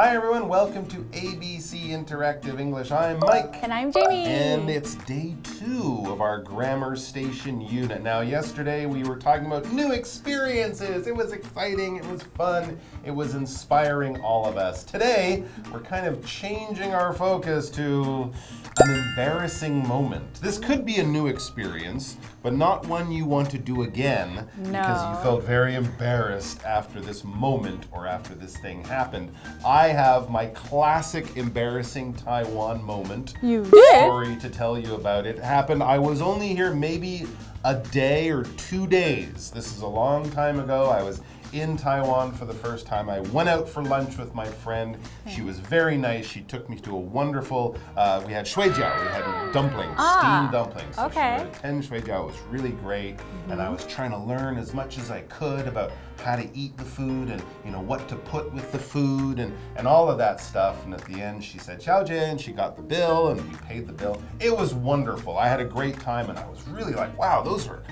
Hi everyone, welcome to ABC Interactive English. I'm Mike. And I'm Jamie. And it's day 2 of our Grammar Station unit. Now yesterday we were talking about new experiences. It was exciting, it was fun, it was inspiring all of us. Today we're kind of changing our focus to an embarrassing moment. This could be a new experience, but not one you want to do again because you felt very embarrassed after this moment or after this thing happened. I have my classic embarrassing Taiwan moment. You did? Story to tell you about. It happened. I was only here maybe a day or 2 days. This is a long time ago. I was in Taiwan for the first time. I went out for lunch with my friend. She was very nice. She took me to a wonderful, we had shuijiao, we had dumplings, steamed dumplings. So okay. she made 10 shuijiao. It was really great. And I was trying to learn as much as I could about how to eat the food and what to put with the food and all of that stuff. And at the end she said, "Xiao Jie," and she got the bill and we paid the bill. It was wonderful. I had a great time and I was really like, wow, those are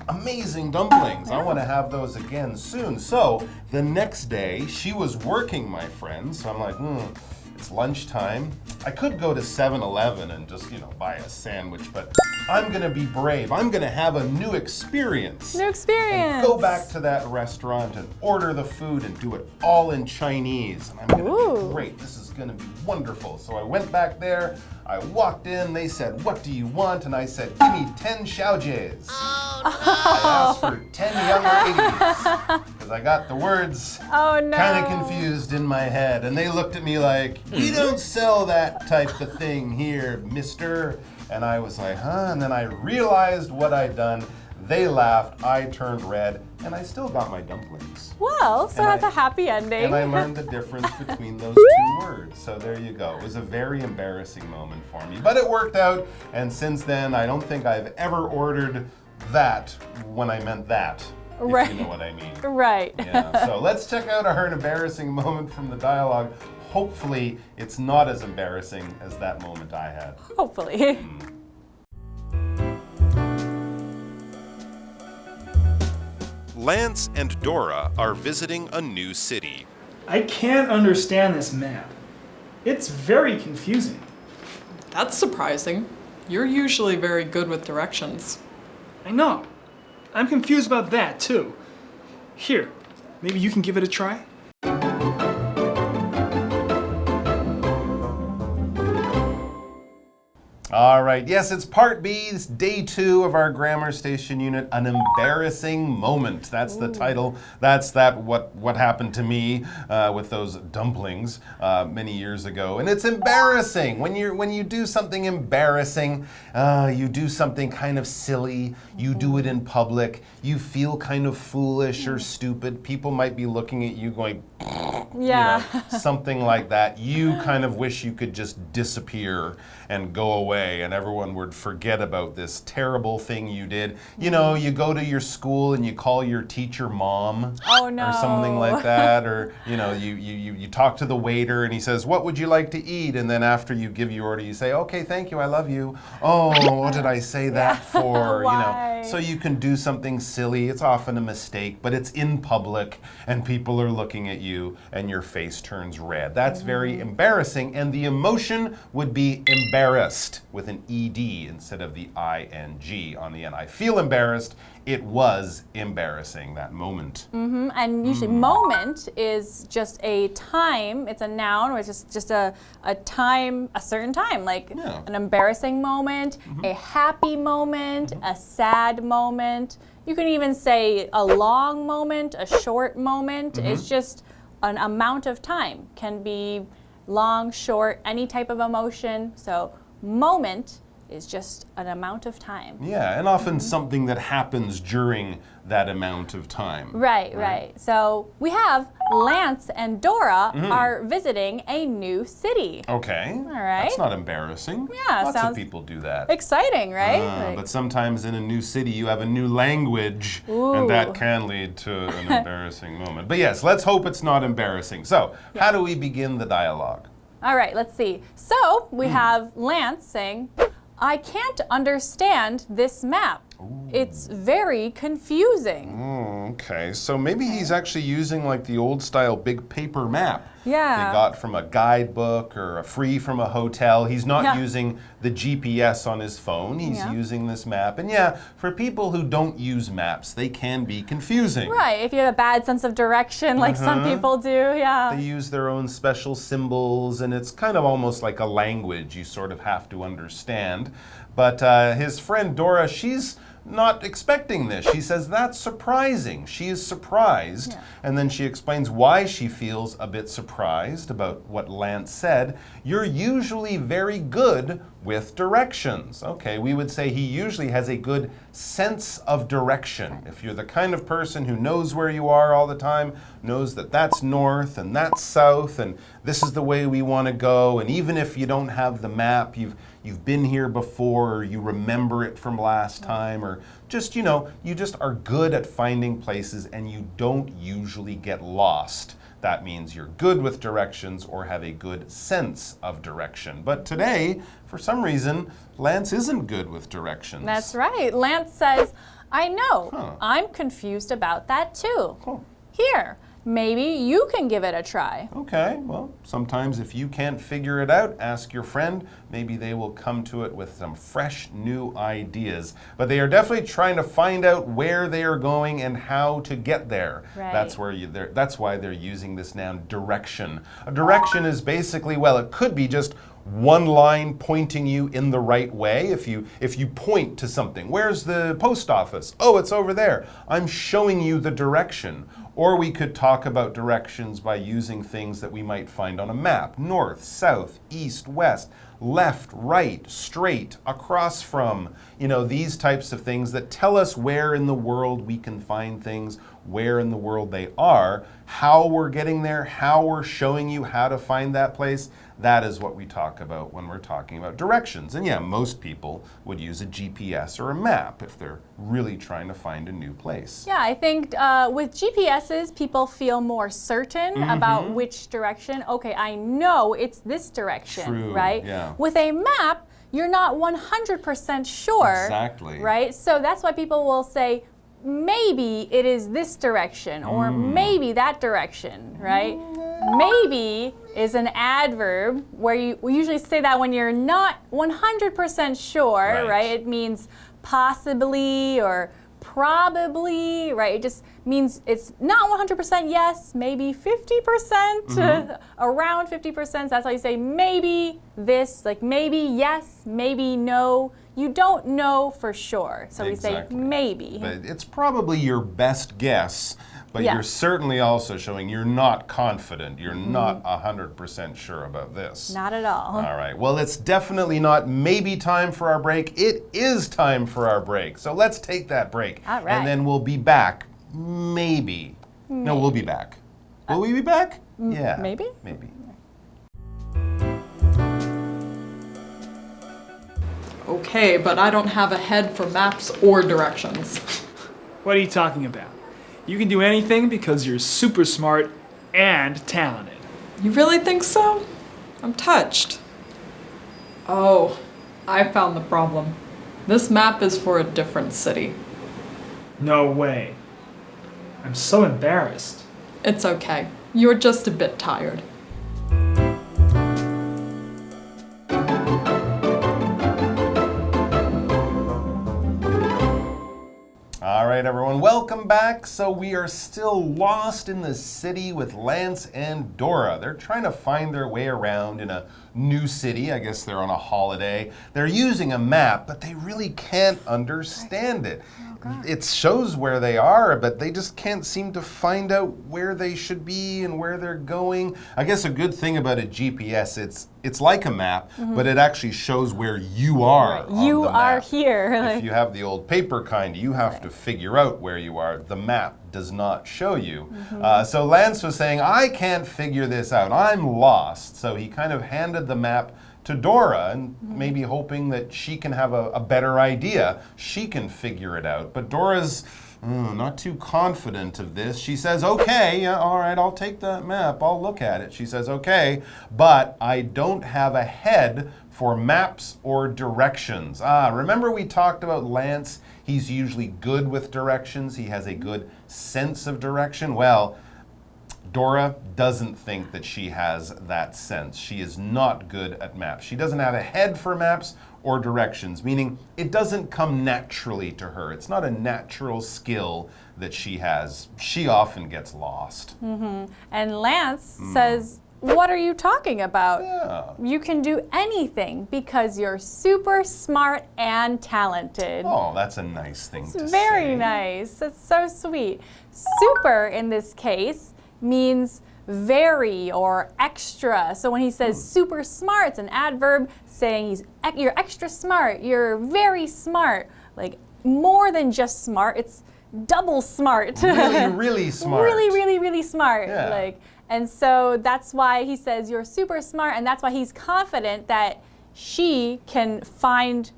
amazing dumplings. I want to have those again soon. So the next day, she was working, my friend. So I'm like, it's lunchtime. I could go to 7-Eleven and just, buy a sandwich, but I'm going to be brave. I'm going to have a new experience. New experience. And go back to that restaurant and order the food and do it all in Chinese. And I'm going to be great. This is going to be wonderful. So I went back there. I walked in, they said, "What do you want?" And I said, "Give me 10 xiaojies." Oh, no. I asked for 10 young ladies because I got the words kind of confused in my head. And they looked at me like, "We don't sell that type of thing here, mister." And I was like, huh? And then I realized what I'd done. They laughed, I turned red, and I still got my dumplings. Well, so that's a happy ending. And I learned the difference between those two words. So there you go. It was a very embarrassing moment for me. But it worked out, and since then, I don't think I've ever ordered that when I meant that. Right. If you know what I mean. Right. Yeah. So let's check out our embarrassing moment from the dialogue. Hopefully, it's not as embarrassing as that moment I had. Hopefully. Lance and Dora are visiting a new city. I can't understand this map. It's very confusing. That's surprising. You're usually very good with directions. I know. I'm confused about that too. Here, maybe you can give it a try? All right, yes, it's part B, it's day 2 of our Grammar Station unit, an embarrassing moment. That's the title. That's what happened to me with those dumplings many years ago. And it's embarrassing. When you do something embarrassing, you do something kind of silly, you do it in public, you feel kind of foolish or stupid. People might be looking at you going, something like that. You kind of wish you could just disappear and go away and everyone would forget about this terrible thing you did. You go to your school and you call your teacher mom or something like that, or you talk to the waiter and he says, "What would you like to eat?" And then after you give your order you say, "Okay, thank you, I love you." "Oh, what did I say that for?" So you can do something silly. It's often a mistake, but it's in public and people are looking at you and your face turns red. That's very embarrassing, and the emotion would be embarrassed with an ED instead of the ING on the end. I feel embarrassed. It was embarrassing, that moment. And usually moment is just a time, it's a noun, or it's just a time, a certain time, like an embarrassing moment, a happy moment, a sad moment. You can even say a long moment, a short moment. It's just an amount of time. Can be long, short, any type of emotion. So moment is just an amount of time. Yeah, and often something that happens during that amount of time. Right. So we have Lance and Dora are visiting a new city. Okay. All right. That's not embarrassing. Yeah, Lots of sounds people do that. Exciting, right? But sometimes in a new city you have a new language and that can lead to an embarrassing moment. But yes, let's hope it's not embarrassing. So, how do we begin the dialogue? All right, let's see. So we have Lance saying, "I can't understand this map. it's very confusing. Okay, so maybe he's actually using like the old style big paper map. Yeah. They got from a guidebook or free from a hotel. He's not using the GPS on his phone. He's using this map. And yeah, for people who don't use maps, they can be confusing. Right, if you have a bad sense of direction like some people do, They use their own special symbols, and it's kind of almost like a language you sort of have to understand. But his friend Dora, she's not expecting this. She says, that's surprising. She is surprised. And then she explains why she feels a bit surprised about what Lance said. You're usually very good with directions. Okay, we would say he usually has a good sense of direction. If you're the kind of person who knows where you are all the time, knows that that's north and that's south and this is the way we want to go, and even if you don't have the map, you've been here before, or you remember it from last time, or just, you just are good at finding places and you don't usually get lost. That means you're good with directions or have a good sense of direction. But today, for some reason, Lance isn't good with directions. That's right. Lance says, I know. I'm confused about that too. Here, maybe you can give it a try. Okay, well, sometimes if you can't figure it out, ask your friend. Maybe they will come to it with some fresh new ideas. But they are definitely trying to find out where they are going and how to get there. Right. That's why they're using this noun direction. A direction is basically, well, it could be just one line pointing you in the right way. If you point to something, where's the post office? Oh, it's over there. I'm showing you the direction. Or we could talk about directions by using things that we might find on a map. North, south, east, west, left, right, straight, across from. These types of things that tell us where in the world we can find things, where in the world they are, how we're getting there, how we're showing you how to find that place. That is what we talk about when we're talking about directions. And yeah, most people would use a GPS or a map if they're really trying to find a new place. Yeah, I think with GPSs, people feel more certain about which direction. Okay, I know it's this direction, True, right? yeah. With a map, you're not 100% sure. Exactly. Right? So that's why people will say, maybe it is this direction or maybe that direction, right? Maybe is an adverb where we usually say that when you're not 100% sure, right? It means possibly or probably, right? It just means it's not 100% yes, maybe 50%, around 50%. That's why you say maybe this, like maybe yes, maybe no. You don't know for sure, so we say maybe. But it's probably your best guess, but you're certainly also showing you're not confident. You're not 100% sure about this. Not at all. All right, well, it's definitely not maybe time for our break. It is time for our break. So let's take that break. All right. And then we'll be back. Maybe. No, we'll be back. Will we be back? Yeah. Maybe? Maybe. Okay, but I don't have a head for maps or directions. What are you talking about? You can do anything because you're super smart and talented. You really think so? I'm touched. Oh, I found the problem. This map is for a different city. No way. I'm so embarrassed. It's okay. You're just a bit tired. All right, everyone, welcome back. So we are still lost in the city with Lance and Dora. They're trying to find their way around in a new city. I guess they're on a holiday. They're using a map, but they really can't understand it. It shows where they are, but they just can't seem to find out where they should be and where they're going. I guess a good thing about a GPS, it's like a map, but it actually shows where you are on You the are map. here. If you have the old paper kind, you have to figure out where you are. The map does not show you. So Lance was saying, I can't figure this out. I'm lost. So he kind of handed the map to Dora and maybe hoping that she can have a better idea. She can figure it out. But Dora's not too confident of this. She says, okay, yeah, all right, I'll take that map. I'll look at it. She says, okay, but I don't have a head for maps or directions. Remember we talked about Lance? He's usually good with directions. He has a good sense of direction. Well, Dora doesn't think that she has that sense. She is not good at maps. She doesn't have a head for maps or directions, meaning it doesn't come naturally to her. It's not a natural skill that she has. She often gets lost. And Lance says, what are you talking about? Yeah. You can do anything because you're super smart and talented. Oh, that's a nice thing to say. Very nice. That's so sweet. Super in this case means very or extra. So when he says super smart, it's an adverb saying you're extra smart, you're very smart. Like more than just smart, it's double smart. Really, really smart. Really, really, really smart. Yeah. And so that's why he says you're super smart, and that's why he's confident that she can find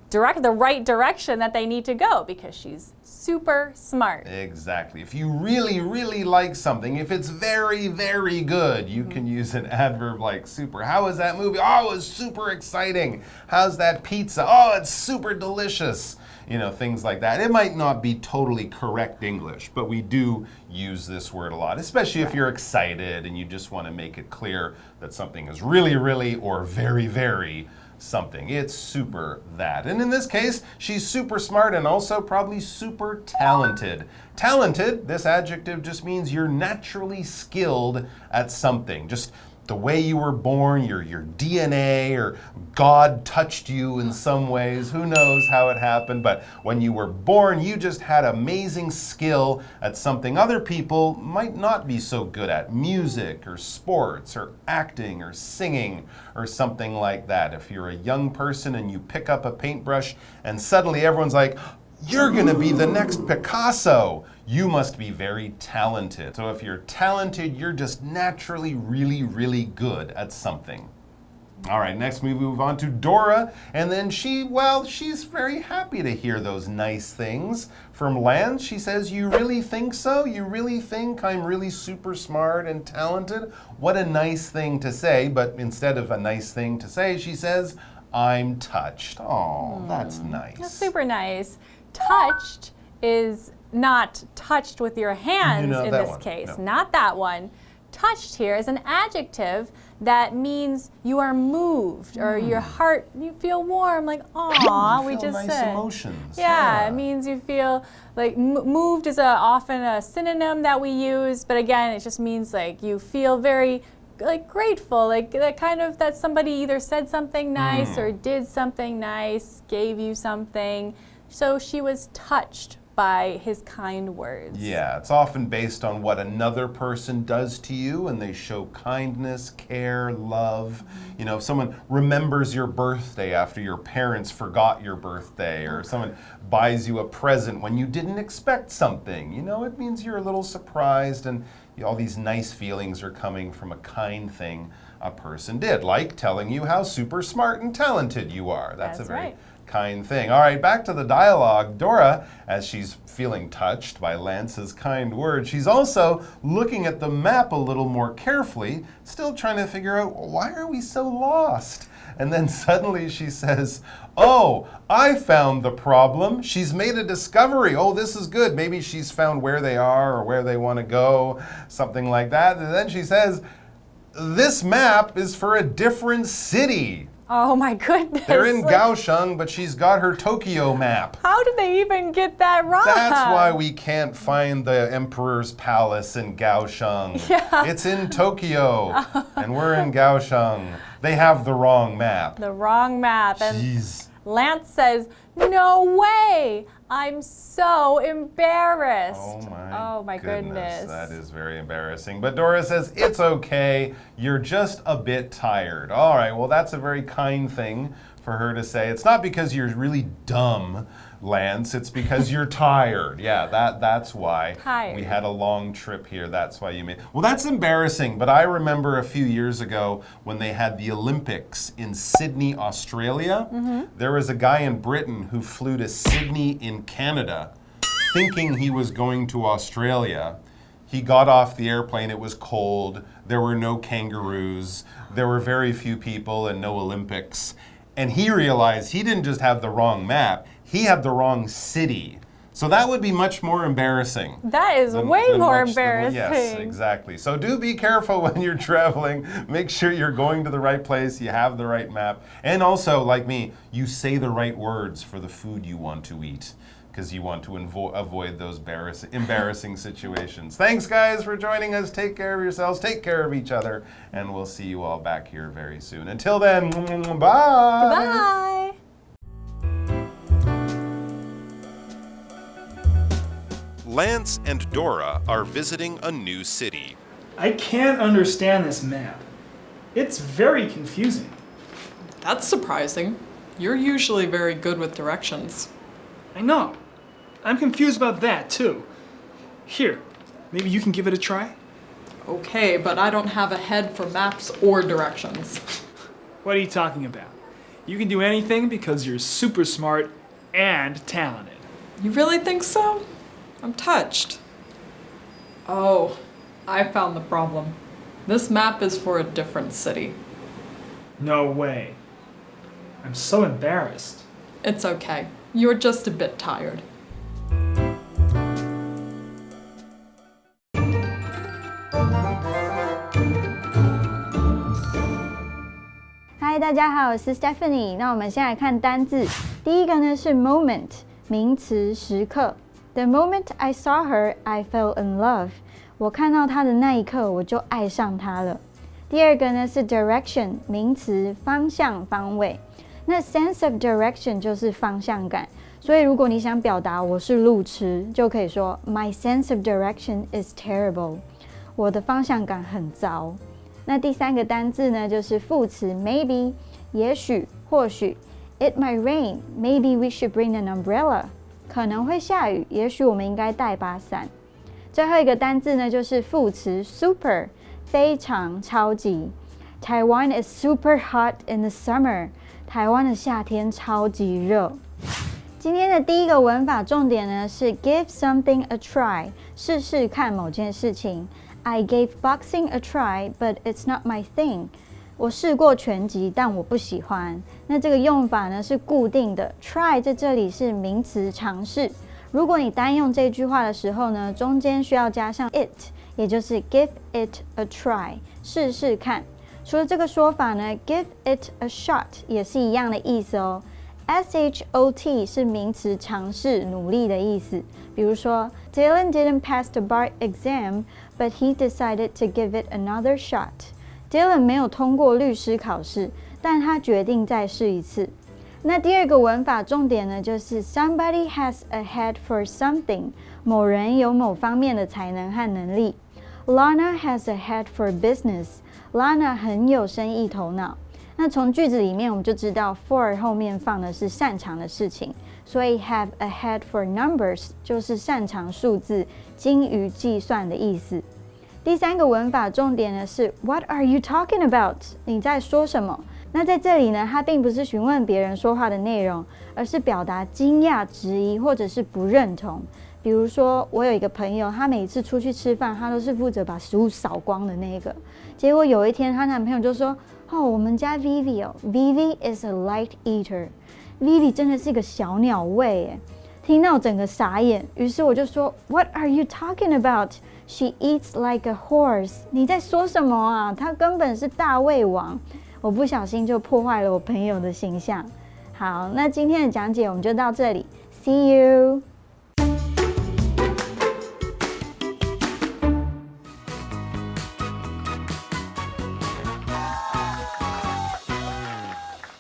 the right direction that they need to go because she's super smart. Exactly. If you really, really like something, if it's very, very good, you can use an adverb like super. How was that movie? Oh, it was super exciting. How's that pizza? Oh, it's super delicious. You know, things like that. It might not be totally correct English, but we do use this word a lot, especially if you're excited and you just want to make it clear that something is really, really or very, very something. It's super that. And in this case, she's super smart and also probably super talented. Talented, this adjective just means you're naturally skilled at something. Just the way you were born, your DNA, or God touched you in some ways. Who knows how it happened, but when you were born, you just had amazing skill at something other people might not be so good at. Music, or sports, or acting, or singing, or something like that. If you're a young person and you pick up a paintbrush and suddenly everyone's like, you're going to be the next Picasso. You must be very talented. So if you're talented, you're just naturally really, really good at something. All right, next we move on to Dora. And then she's very happy to hear those nice things from Lance. She says, you really think so? You really think I'm really super smart and talented? What a nice thing to say. But instead of a nice thing to say, she says, I'm touched. Oh, that's nice. That's super nice. Touched is not touched with your hands in this case. No. Not that one. Touched here is an adjective that means you are moved or your heart, you feel warm, like, aw, we just nice said. Emotions. Yeah, it means you feel like moved is often a synonym that we use, but again, it just means like you feel very grateful, like that somebody either said something nice or did something nice, gave you something. So she was touched by his kind words. Yeah, it's often based on what another person does to you, and they show kindness, care, love. You know, if someone remembers your birthday after your parents forgot your birthday, or someone buys you a present when you didn't expect something, you know, it means you're a little surprised, and all these nice feelings are coming from a kind thing a person did, like telling you how super smart and talented you are. That's a very kind thing. All right, back to the dialogue. Dora, as she's feeling touched by Lance's kind words, she's also looking at the map a little more carefully, still trying to figure out, why are we so lost? And then suddenly she says, oh, I found the problem. She's made a discovery. Oh, this is good. Maybe she's found where they are or where they want to go, something like that. And then she says, this map is for a different city. Oh my goodness. They're in Kaohsiung, but she's got her Tokyo map. How did they even get that wrong? That's why we can't find the Emperor's Palace in Kaohsiung. Yeah. It's in Tokyo, and we're in Kaohsiung. They have the wrong map. The wrong map. And Jeez. Lance says, no way. I'm so embarrassed. Oh my goodness. That is very embarrassing. But Dora says, it's okay. You're just a bit tired. All right, well, that's a very kind thing for her to say. It's not because you're really dumb, Lance. It's because you're tired. Yeah, that's why. Tired. We had a long trip here. That's why you made. Well, that's embarrassing, but I remember a few years ago when they had the Olympics in Sydney, Australia. There was a guy in Britain who flew to Sydney in Canada thinking he was going to Australia. He got off the airplane, it was cold, there were no kangaroos, there were very few people and no Olympics. And he realized he didn't just have the wrong map, he had the wrong city. So that would be much more embarrassing. That is way more embarrassing. Yes, exactly. So do be careful when you're traveling. Make sure you're going to the right place, you have the right map. And also, like me, you say the right words for the food you want to eat, because you want to avoid those embarrassing situations. Thanks, guys, for joining us. Take care of yourselves, take care of each other, and we'll see you all back here very soon. Until then, bye! Bye! Lance and Dora are visiting a new city. I can't understand this map. It's very confusing. That's surprising. You're usually very good with directions. I know. I'm confused about that, too. Here, maybe you can give it a try? Okay, but I don't have a head for maps or directions. What are you talking about? You can do anything because you're super smart and talented. You really think so? I'm touched. Oh, I found the problem. This map is for a different city. No way. I'm so embarrassed. It's okay. You're just a bit tired. Hi， 大家好，我是 Stephanie。那我们先来看单字。第一个呢是 moment， 名词，时刻。The moment I saw her, I fell in love. 我看到她的那一刻，我就爱上她了。第二个呢是 direction， 名词，方向、方位。那 sense of direction 就是方向感。所以如果你想表达我是路痴，就可以说 My sense of direction is terrible. 我的方向感很糟。那第三个单字呢，就是副词 maybe， 也许、或许。It might rain. Maybe we should bring an umbrella. 可能会下雨，也许我们应该带把伞。最后一个单字呢，就是副词 super， 非常、超级。Taiwan is super hot in the summer. 台湾的夏天超级热。今天的第一个文法重点呢是 give something a try， 试试看某件事情。I gave boxing a try, but it's not my thing. 我试过拳击，但我不喜欢。那这个用法呢是固定的 ，try 在这里是名词尝试。如果你单用这句话的时候呢，中间需要加上 it， 也就是 give it a try， 试试看。除了这个说法呢 ，give it a shot 也是一样的意思哦。SHOT 是名词尝试、努力的意思。比如说 ，Dylan didn't pass the bar exam, but he decided to give it another shot.Dylan 没有通过律师考试，但他决定再试一次。那第二个文法重点呢，就是 somebody has a head for something， 某人有某方面的才能和能力。Lana has a head for business， Lana 很有生意头脑。那从句子里面我们就知道 for 后面放的是擅长的事情，所以 have a head for numbers 就是擅长数字、精于计算的意思。第三个文法重点呢是 What are you talking about？ 你在说什么？那在这里呢，它并不是询问别人说话的内容，而是表达惊讶、质疑或者是不认同。比如说，我有一个朋友，她每一次出去吃饭，她都是负责把食物扫光的那个。结果有一天，她男朋友就说：“哦，我们家 Vivi 哦 ，Vivi is a light eater。Vivi 真的是一个小鸟胃耶。”听到整个傻眼，于是我就说 What are you talking about？She eats like a horse. 你在说什么啊？她根本是大胃王。我不小心就破坏了我朋友的形象。好，那今天的讲解我们就到这里。See you.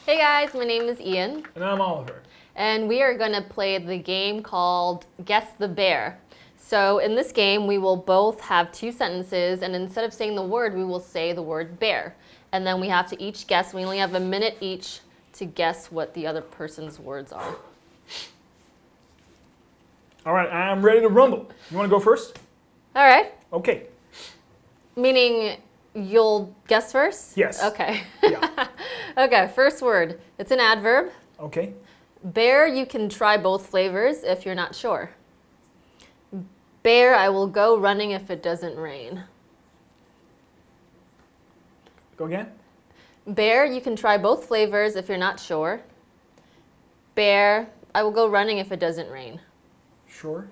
Hey guys, my name is Ian. And I'm Oliver. And we are going to play the game called Guess the Bear. So in this game, we will both have two sentences, and instead of saying the word, we will say the word bear. And then we have to each guess. We only have a minute each to guess what the other person's words are. All right, I'm ready to rumble. You want to go first? All right. Okay. Meaning you'll guess first? Yes. Okay. Yeah. Okay, first word. It's an adverb. Okay. Bear, you can try both flavors if you're not sure. Bear, I will go running if it doesn't rain. Go again. Bear, you can try both flavors if you're not sure. Bear, I will go running if it doesn't rain. Sure?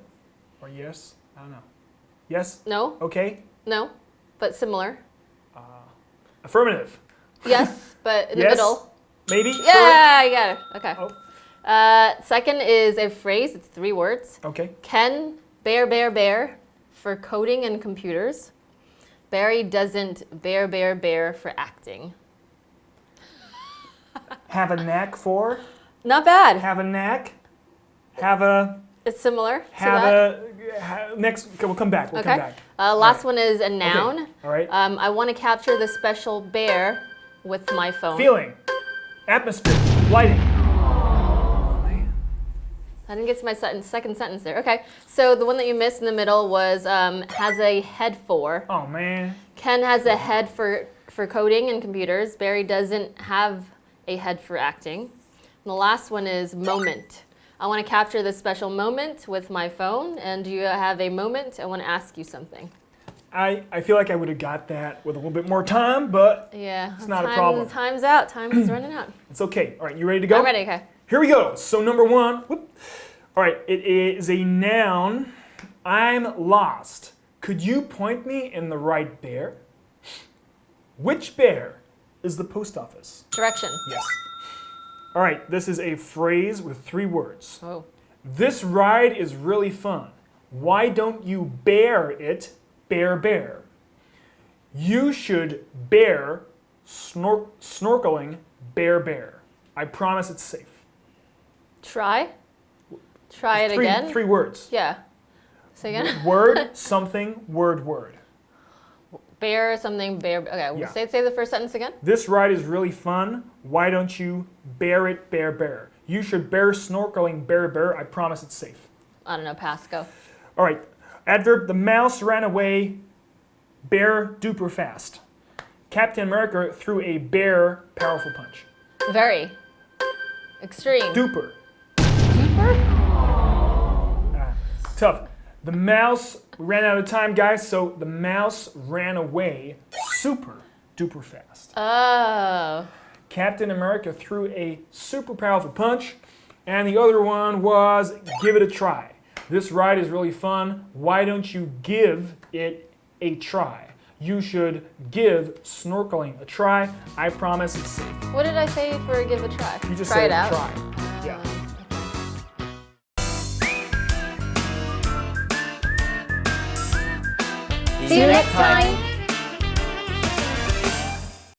Or yes? I don't know. Yes? No? Okay? No? But similar. Affirmative. Yes, but in the Yes? middle. Maybe? Sure? Yeah, you got it. Okay. Oh. Second is a phrase. It's 3 words. Okay. Ken, bear for coding and computers. Barry doesn't bear for acting. Have a knack for? Not bad. Have a knack? Have a... It's similar to Have that. a... Next, okay, we'll come back. We'll come back. Last one is a noun. Okay. All right. I want to capture the special bear with my phone. Feeling. Atmosphere. Lighting. I didn't get to my second sentence there. Okay, so the one that you missed in the middle was has a head for. Oh, man. Ken has a head for coding and computers. Barry doesn't have a head for acting. And the last one is moment. I want to capture this special moment with my phone, and you have a moment. I want to ask you something. I feel like I would have got that with a little bit more time, but Yeah, it's not a problem. Time's out. Time is running out. It's okay. All right, you ready to go? I'm ready. Okay. Here we go. So number 1. Whoop. All right, it is a noun. I'm lost. Could you point me in the right bear? Which bear is the post office? Direction. Yes. All right, this is a phrase with 3 words. Oh. This ride is really fun. Why don't you bear it, bear? You should bear snorkeling, bear. I promise it's safe. Try it again. 3 words. Yeah. Say again. Word, something, word. Bear, something, bear. Okay, Yeah. say the first sentence again. This ride is really fun. Why don't you bear it, bear? You should bear snorkeling, bear. I promise it's safe. I don't know, pass, go. All right. Adverb, the mouse ran away bear duper fast. Captain America threw a bear powerful punch. Very. Extreme. Duper. Duper? Tough. The mouse, we ran out of time, guys, so the mouse ran away super duper fast. Oh. Captain America threw a super powerful punch, and the other one was give it a try. This ride is really fun. Why don't you give it a try? You should give snorkeling a try. I promise it's safe. What did I say for give a try? You just try said it out. try. Yeah. See you next time.